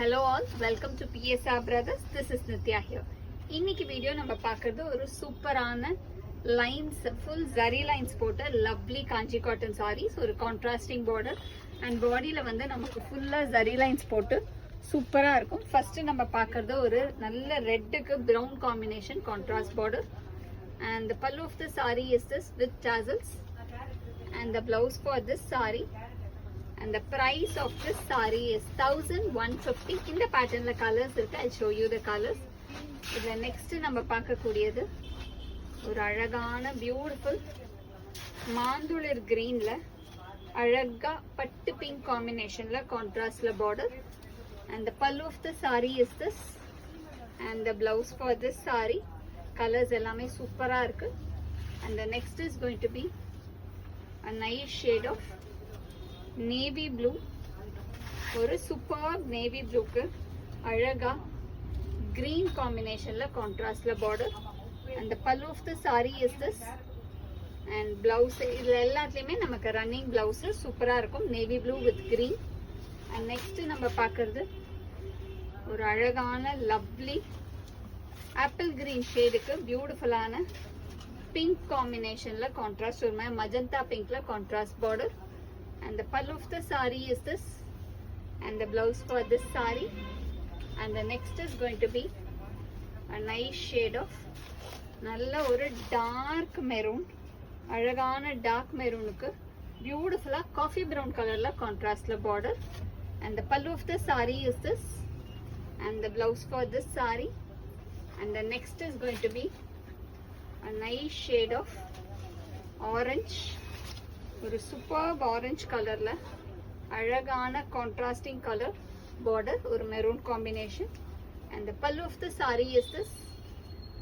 Hello all, welcome to PSR Brothers. This is Nitya here. இன்னைக்கு video நம்ம பார்க்கிறது ஒரு சூப்பரான லைன்ஸ், ஃபுல் ஜரி லைன்ஸ் போட்ட லவ்லி காஞ்சி காட்டன் சாரீஸ், ஒரு கான்ட்ராஸ்டிங் பார்டர் அண்ட் பாடியில் வந்து நமக்கு ஃபுல்லாக ஜரி லைன்ஸ் போட்டு சூப்பராக இருக்கும். ஃபர்ஸ்ட் நம்ம பார்க்கறது ஒரு நல்ல ரெட்டுக்கு brown combination contrast border and the pallu of the saree is this with tassels and the blouse for this saree and the price of this saree is 1150. in the pattern la colors irukku, I'll show you the colors. idla next நம்ம பார்க்க கூடியது ஒரு அழகான beautiful மாந்துளிர் greenல அழகா பட்டு pink காம்பினேஷன்ல கான்ட்ராஸ்ட்ல border and the pallu of the saree is this and the blouse for this saree. colors எல்லாமே சூப்பரா இருக்கு and the next is going to be a nice shade of navy blue. ஒரு super navy blue க்கு அழகா green combinationல contrastல border and the pallu of the saree is this and blouse இதுல எல்லாத்துலயுமே நமக்கு running blouse சூப்பரா இருக்கும் navy blue with green. and next நம்ம பார்க்கிறது ஒரு அழகான lovely apple green shade க்கு பியூட்டிஃபுல்லான பிங்க் காம்பினேஷன்ல கான்ட்ராஸ்ட், ஒரு மாதிரி மஜந்தா பிங்க்ல contrast border and the pallu of the saree is this and the blouse for this saree and the next is going to be a nice shade of நல்ல ஒரு dark maroon, அழகான dark மெரூனுக்கு பியூட்டிஃபுல்லா coffee brown கலர்ல கான்ட்ராஸ்ட்ல border and the pallu of the saree is this and the blouse for this saree and the next is going to be a nice shade of orange, ஒரு super orange கலர்ல அழகான contrasting colour border, ஒரு maroon combination and the pallu of the saree is this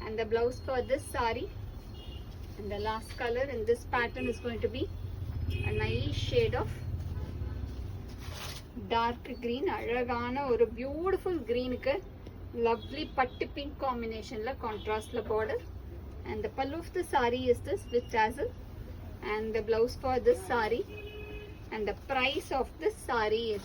and the blouse for this saree and the last color in this pattern is going to be a nice shade of dark green, அழகான ஒரு beautiful greenக்கு lovely பட்டு pink combinationல contrastல border and the pallu of the saree is this with tassel and the blouse for this saree and the price of this saree is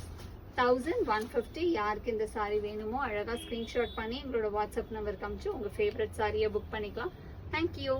1150. யாருக்கு இந்த saree வேணுமோ அழகா screenshot பண்ணி எங்களோட WhatsApp நம்பருக்கு அனுப்பிச்சு உங்க ஃபேவரட் சாரியை புக் பண்ணிக்கலாம். Thank you.